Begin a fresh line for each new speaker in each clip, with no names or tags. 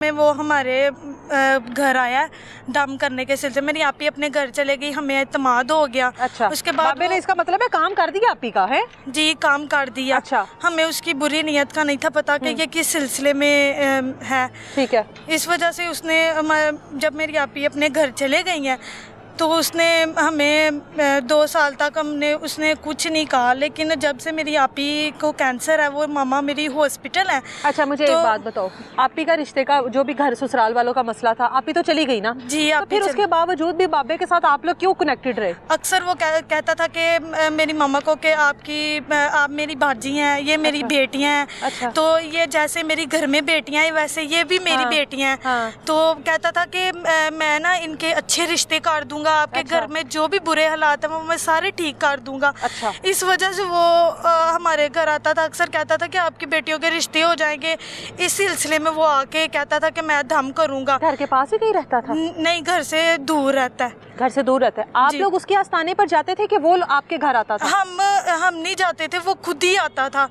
में वो हमारे घर आया दम करने के सिलसिले। मेरी आपी अपने घर चले गई, हमें एतमाद हो गया।
अच्छा,
उसके बाद
बाबे ने इसका मतलब है काम कर दिया आपी का है?
जी काम कर दिया।
अच्छा,
हमें उसकी बुरी नीयत का नहीं था पता कि ये किस सिलसिले में है।
ठीक है।
इस वजह से उसने जब मेरी आपी अपने घर चले गई हैं तो उसने हमें 2 साल तक उसने कुछ नहीं कहा, लेकिन जब से मेरी आपी को कैंसर है, वो मामा मेरी हॉस्पिटल है।
अच्छा, मुझे एक बात बताओ, आपी का रिश्ते का जो भी घर ससुराल वालों का मसला था, आपी तो चली गई ना?
जी।
तो फिर उसके बावजूद भी बाबे के साथ आप लोग क्यों कनेक्टेड रहे?
अक्सर वो कहता था कि मेरी मामा को कि आप मेरी भाजी हैं, ये मेरी बेटियां हैं।
अच्छा।
तो ये जैसे मेरी घर में बेटियां हैं वैसे ये भी मेरी बेटियां हैं।
हाँ।
तो कहता था कि मैं ना इनके अच्छे रिश्ते कर दूंगा, आपके घर में जो भी बुरे हालात हैं वो मैं सारे ठीक कर दूंगा।
अच्छा।
इस वजह से वो हमारे घर आता था, अक्सर कहता था कि आपकी बेटियों के रिश्ते हो जाएंगे। इस सिलसिले में वो आके कहता था कि मैं धम करूंगा।
घर के पास ही कहीं रहता था?
नहीं, घर से दूर रहता है।
घर से दूर रहता है। आप लोग उसके आस्थाने पर जाते थे कि वो आपके घर आता था?
हम नहीं जाते थे, वो खुद ही आता था,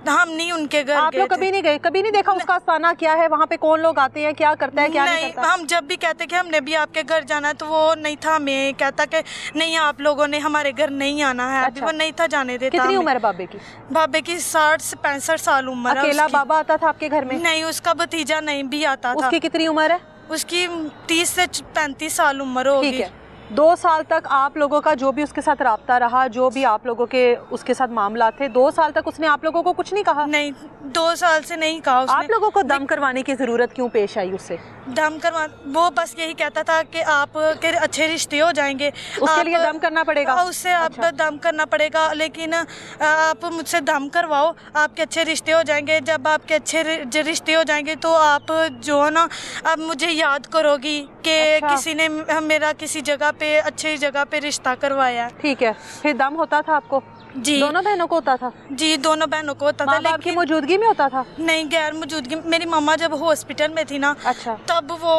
हम नहीं उनके घर।
आप लोग कभी नहीं गए? कभी नहीं देखा उसका आस्थाना क्या है, वहाँ पे कौन लोग आते हैं, क्या करता है, क्या नहीं करता?
हम जब भी कहते कि हमने भी आपके घर जाना है तो वो नहीं था, हमें कहता कि नहीं आप लोगों ने हमारे घर नहीं आना है।
अच्छा।
अभी वो नहीं था जाने देता।
कितनी उम्र है बाबे की?
बाबे की 60 से 65 साल उम्र है।
अकेला बाबा आता था आपके घर में?
नहीं, उसका भतीजा नहीं भी आता था।
उसकी कितनी उम्र है?
उसकी 30 से 35 साल उम्र होगी।
ठीक है। 2 साल तक आप लोगों का जो भी उसके साथ राब्ता रहा, जो भी आप लोगों के उसके साथ मामला थे, 2 साल तक उसने आप लोगों को कुछ नहीं कहा?
नहीं, 2 साल से नहीं कहा उसने।
आप लोगों को दम करवाने की जरूरत क्यों पेश आई उससे?
दम करवा, वो बस यही कहता था कि आप के अच्छे रिश्ते हो जाएंगे,
उसके लिए दम करना पड़ेगा।
उससे आप दम करना पड़ेगा, लेकिन आप मुझसे दम करवाओ, आपके अच्छे रिश्ते हो जाएंगे। जब आपके अच्छे रिश्ते हो जाएंगे तो आप जो है ना, आप मुझे याद करोगी कि किसी ने मेरा किसी जगह पे अच्छी जगह पे रिश्ता करवाया।
ठीक है। फिर दम होता था आपको?
जी।
दोनों बहनों को होता था?
जी, दोनों बहनों को होता था।
लेकिन आपकी मौजूदगी में होता था?
नहीं, गैर मौजूदगी। मेरी मम्मा जब हॉस्पिटल में थी ना,
अच्छा,
तब वो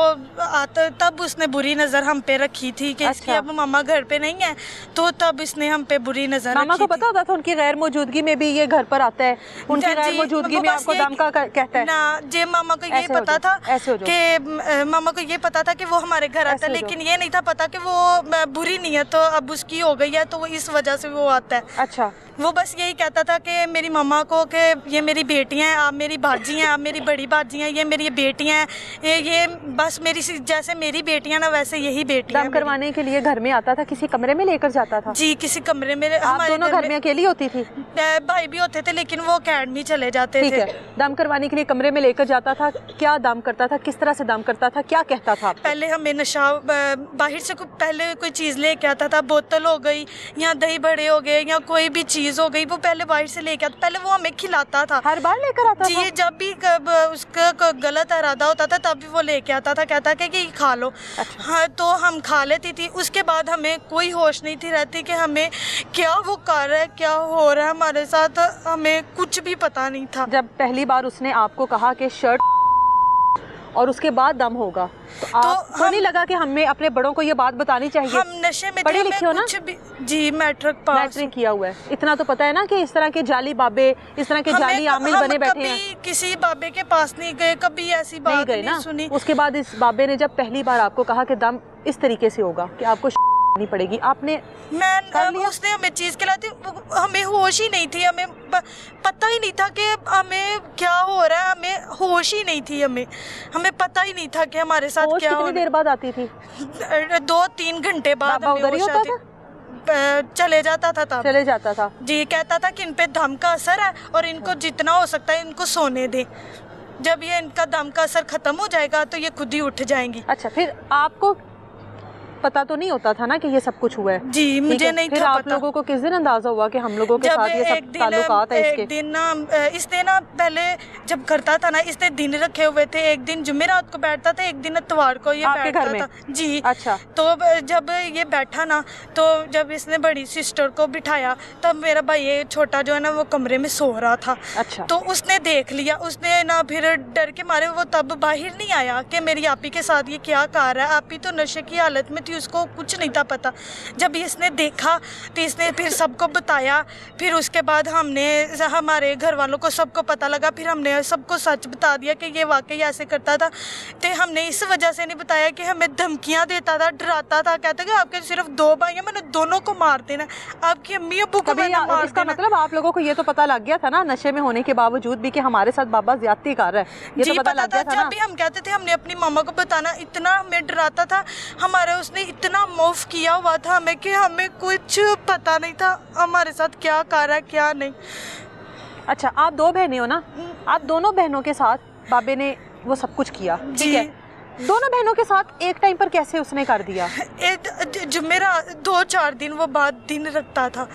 तब उसने बुरी नज़र हम पे रखी थी कि इसकी अब मम्मा घर पे नहीं है, तो तब इसने हम पे बुरी नज़र।
मामा को पता होता था उनकी गैर मौजूदगी में भी ये घर पर आता है, उनकी गैर मौजूदगी में आपको दम का कहता है
ना? जे मामा को ये पता था कि मामा को ये पता था कि वो हमारे घर आता है, लेकिन ये नहीं था पता कि वो बुरी नीयत अब उसकी हो गई है, तो वो इस वजह से वो आता है।
अच्छा।
वो बस यही कहता था कि मेरी मम्मा को कि ये मेरी बेटियां हैं, आप मेरी भाजी हैं, आप मेरी बड़ी भाजी हैं, ये मेरी बेटियां हैं, ये बस मेरी जैसे मेरी बेटियां ना वैसे यही बेटियां।
दम करवाने के लिए घर में आता था, किसी कमरे में लेकर जाता था?
जी, किसी कमरे में।
आप दोनों घर में अकेली होती थी?
भाई भी होते थे, लेकिन वो अकेडमी चले जाते थे।
ठीक है। दम करवाने के लिए कमरे में लेकर जाता था, क्या दम करता था, किस तरह से दम करता था, क्या कहता था?
पहले हमें नशा बाहर से पहले कोई चीज़ लेके आता था, बोतल हो गई या दही बड़े हो गए या कोई भी चीज़ हो गई, वो पहले बाहर से लेके आता। पहले वो हमें खिलाता था।
हर बार लेकर आता था?
जी, जब भी उसका गलत इरादा होता था तब भी वो लेके आता था, कहता कि ये खा लो।
अच्छा।
हाँ, तो हम खा लेती थी। उसके बाद हमें कोई होश नहीं थी रहती कि हमें क्या वो कर रहा है, क्या हो रहा है हमारे साथ, हमें कुछ भी पता नहीं था।
जब पहली बार उसने आपको कहा कि शर्ट और उसके बाद दम होगा, तो आपको नहीं लगा कि हमें अपने बड़ों को ये बात बतानी चाहिए?
हम नशे में
पढ़े लिखे हो ना?
जी, मैट्रिक पास।
मैट्रिक किया हुआ है। इतना तो पता है ना कि इस तरह के जाली बाबे, इस तरह के जाली आमिल बने बैठे हैं।
किसी बाबे के पास नहीं गए, कभी ऐसी बात नहीं सुनी।
उसके बाद इस बाबे ने जब पहली बार आपको कहा कि दम इस तरीके से होगा कि आपको नहीं पड़ेगी, आपने
उसने हमें चीज खिलाई, हमें होश ही नहीं थी, हमें पता ही नहीं था कि हमें क्या हो रहा है, हमें होश ही नहीं थी, हमें पता ही नहीं था कि हमारे साथ क्या हो रहा है।
कितनी देर बाद आती थी?
2-3 घंटे बाद
उधर ही होता था?
चले जाता था तब।
चले जाता था।
जी, कहता था कि इन पे दम का असर है और इनको जितना हो सकता है इनको सोने दे, जब ये इनका दम का असर खत्म हो जाएगा तो ये खुद ही उठ जाएंगी।
अच्छा, फिर आपको पता तो नहीं होता था ना कि ये सब कुछ हुआ है?
जी, मुझे नहीं था पता।
आप लोगों को किस दिन अंदाजा हुआ कि हम लोगों के साथ ये सब ताल्लुकात है इसके?
एक दिन ना इसने ना पहले जब करता था ना, इसने दिन रखे हुए थे, एक दिन जुमेरात को बैठता था, एक दिन इतवार को ये बैठता था। जी।
अच्छा।
तो जब ये बैठा ना, तो जब इसने बड़ी सिस्टर को बिठाया तब मेरा भाई छोटा जो है ना वो कमरे में सो रहा था।
अच्छा।
तो उसने देख लिया, उसने ना फिर डर के मारे वो तब बाहर नहीं आया कि मेरी आपी के साथ ये क्या कर रहा है। आपी तो नशे की हालत में थी, थी, उसको कुछ नहीं था पता। जब इसने देखा तो इसने फिर सबको बताया, फिर उसके बाद हमने हमारे घर वालों को सबको पता लगा, फिर हमने सबको सच बता दिया कि ये वाकई ऐसे करता था। तो हमने इस वजह से नहीं बताया कि हमें धमकियाँ देता था, डराता था, कहता कि आपके सिर्फ 2 भाई हैं, मैंने दोनों को मार देना, आपकी अम्मी अब्बू को मैंने मार
इसका
देना।
मतलब आप लोगों को ये तो पता लग गया था ना नशे में होने के बावजूद भी कि हमारे साथ बाबा ज्यादती कर रहा है, ये तो पता लग गया था ना।
जब भी हम कहते थे हमने अपनी मामा को बताना, इतना हमें डराता था, हमारे उसने इतना मौफ किया हुआ था हमें कि हमें कुछ पता नहीं था हमारे साथ क्या कर रहा है क्या नहीं।
अच्छा, आप 2 बहनें हो ना, आप दोनों बहनों के साथ बाबे ने वो सब कुछ किया, ठीक है? दोनों बहनों के साथ एक टाइम पर कैसे उसने कर दिया?
जो मेरा 2-4 दिन वो बाद दिन रखता था,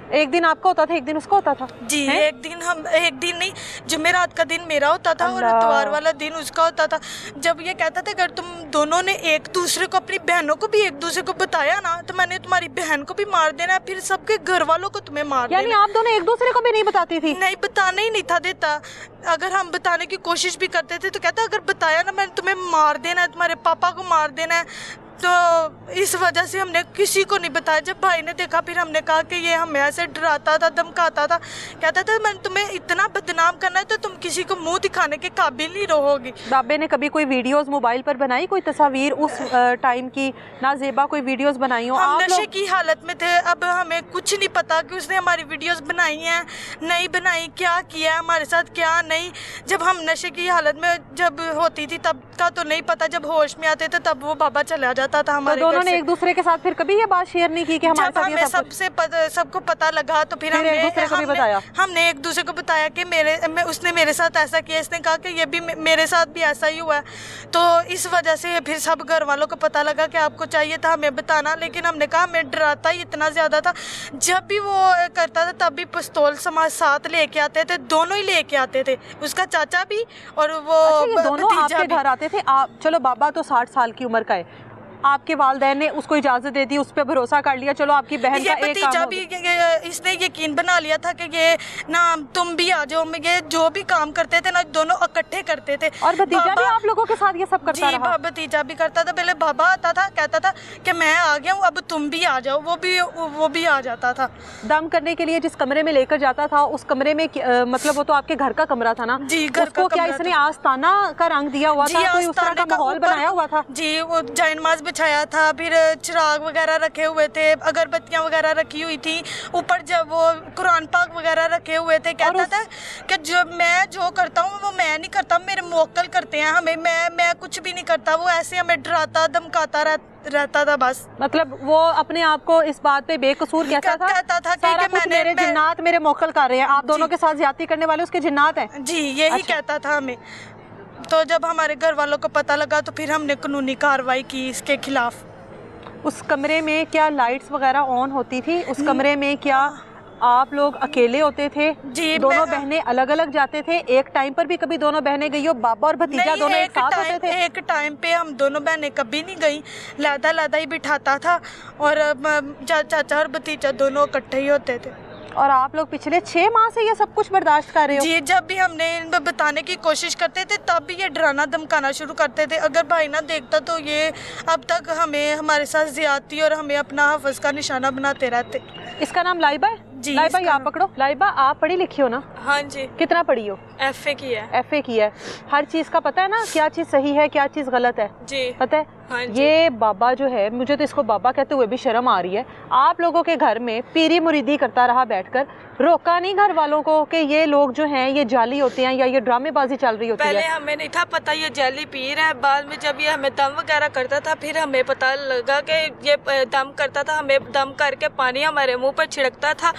एक दिन आपका होता था, एक दिन उसका होता था
जी
है?
एक दिन नहीं, जुमेरात का दिन मेरा होता था और इतवार वाला दिन उसका होता था। जब ये कहता था अगर तुम दोनों ने एक दूसरे को, अपनी बहनों को भी एक दूसरे को बताया ना तो मैंने तुम्हारी बहन को भी मार देना, फिर सबके घर वालों को तुम्हें मार
यानी
देना।
आप दोनों एक दूसरे को भी नहीं बताती थी?
नहीं, बताने ही नहीं था देता। अगर हम बताने की कोशिश भी करते थे तो कहता अगर बताया ना मैंने तुम्हें मार देना है, तुम्हारे पापा को मार देना है। तो इस वजह से हमने किसी को नहीं बताया। जब भाई ने देखा फिर हमने कहा कि ये हमें ऐसे डराता था, धमकाता था, कहता था मैंने तुम्हें इतना बदनाम करना है तो तुम किसी को मुंह दिखाने के काबिल नहीं रहोगी।
बाबे ने कभी कोई वीडियोस मोबाइल पर बनाई, कोई तस्वीर उस टाइम की नाजेबा कोई वीडियोस बनाई हो?
हम
आप
नशे
लोग
की हालत में थे, अब हमें कुछ नहीं पता कि उसने हमारी वीडियोस बनाई हैं नहीं बनाई, क्या किया है हमारे साथ क्या नहीं। जब हम नशे की हालत में जब होती थी तब का तो नहीं पता, जब होश में आते थे तब वो बाबा चला जाता था हमारे
तो दोनों
घर
ने
से।
एक दूसरे के साथ फिर कभी ये बात शेयर नहीं की कि हमारे
जब
साथ ये
हमें
सब कुछ?
सबको पता लगा तो फिर
एक दूसरे को भी बताया?
हमने एक दूसरे को बताया कि उसने मेरे साथ ऐसा किया, इसने कहा कि ये भी मेरे साथ भी ऐसा ही हुआ है। तो इस वजह से फिर सब घर वालों को पता लगा कि आपको चाहिए था हमें बताना, लेकिन हमने कहा हमें डराता ही इतना ज़्यादा था। जब भी वो करता था तब भी पिस्तौल समाज साथ लेके आते थे, दोनों ही लेके आते थे, उसका चाचा भी और वो
अच्छा, ये दोनों
भतीजा
आपके
भी।
घर आते थे? आप चलो, बाबा तो 60 साल की उम्र का है, आपके वालिदैन ने उसको इजाजत दे दी, उस पर भरोसा कर लिया, चलो आपकी बहन
ये
का एक काम
भतीजा
हो
भी
गया।
इसने यकीन बना लिया था कि ये ना तुम भी आ जाओ, ये जो भी काम करते थे ना दोनों इकट्ठे करते थे।
और भतीजा भी आप लोगों के साथ ये सब करता
जी
रहा?
भतीजा भी करता था। पहले बाबा आता था, कहता था कि मैं आ गया हूँ अब तुम भी आ जाओ, वो भी आ जाता था।
दम करने के लिए जिस कमरे में लेकर जाता था उस कमरे में मतलब वो तो आपके घर का कमरा था ना?
जी, घर
उसको
का
क्या
कमरा
इसने
था।
आस्ताना का रंग दिया हुआ था? कोई उस तरह का माहौल बनाया हुआ था?
जी, वो जायनमाज बिछाया था, फिर चिराग वगैरह रखे हुए थे, अगरबत्तियां वगैरह रखी हुई थी ऊपर, जब वो कुरान पाक वगैरह रखे हुए थे। कहता था कि मैं जो करता हूँ वो मैं नहीं करता, मेरे मोक्कल करते हैं हमें, मैं कुछ भी नहीं करता। वो ऐसे हमें डराता धमकाता रहता था बस।
मतलब वो अपने आप को इस बात पे बेकसूर कहता था सारा कुछ मेरे जिन्नात मेरे मोक्कल कर रहे हैं, आप दोनों के साथ ज्यादती करने वाले उसके जिन्नात हैं?
जी, यही कहता था हमें। तो जब हमारे घर वालों को पता लगा तो फिर हमने कानूनी कार्रवाई की इसके खिलाफ।
उस कमरे में क्या लाइट्स वगैरह ऑन होती थी? उस कमरे में क्या आप लोग अकेले होते थे?
जी,
दोनों बहनें अलग अलग जाते थे? एक टाइम पर भी कभी दोनों बहनें गई हो? बाबा और भतीजा दोनों एक साथ होते थे?
एक टाइम पे हम दोनों बहनें कभी नहीं गई, लादा ही बिठाता था और चाचा और भतीजा दोनों इकट्ठे ही होते थे।
और आप लोग पिछले 6 माह से ये सब कुछ बर्दाश्त कर रहे हो?
जी, जब भी हमने इनको बताने की कोशिश करते थे तब भी ये डराना धमकाना शुरू करते थे। अगर भाई ना देखता तो ये अब तक हमें हमारे साथ ज्यादती और हमें अपना हफ्ज़ का निशाना बनाते रहते।
इसका नाम लाइबा है?
जी,
लाइबा,
इसका
आप पकड़ो। लाइबा, आप पढ़ी लिखी हो ना?
हाँ जी,
कितना पढ़ी हो?
FA की है।
FA की है। हर चीज़ का पता है ना, क्या चीज़ सही है क्या चीज़ गलत है?
जी,
पता है?
हाँ जी।
ये बाबा जो है, मुझे तो इसको बाबा कहते हुए भी शर्म आ रही है। आप लोगों के घर में पीरी मुरीदी करता रहा बैठकर, रोका नहीं घर वालों को कि ये लोग जो हैं ये जाली होते हैं या ये ड्रामेबाजी चल रही होती
पहले
है?
हमें नहीं था पता ये जैली पी रहा है, बाद में जब ये हमें दम वगैरह करता था फिर हमें पता लगा कि ये दम करता था, हमें दम करके पानी हमारे मुंह पर छिड़कता था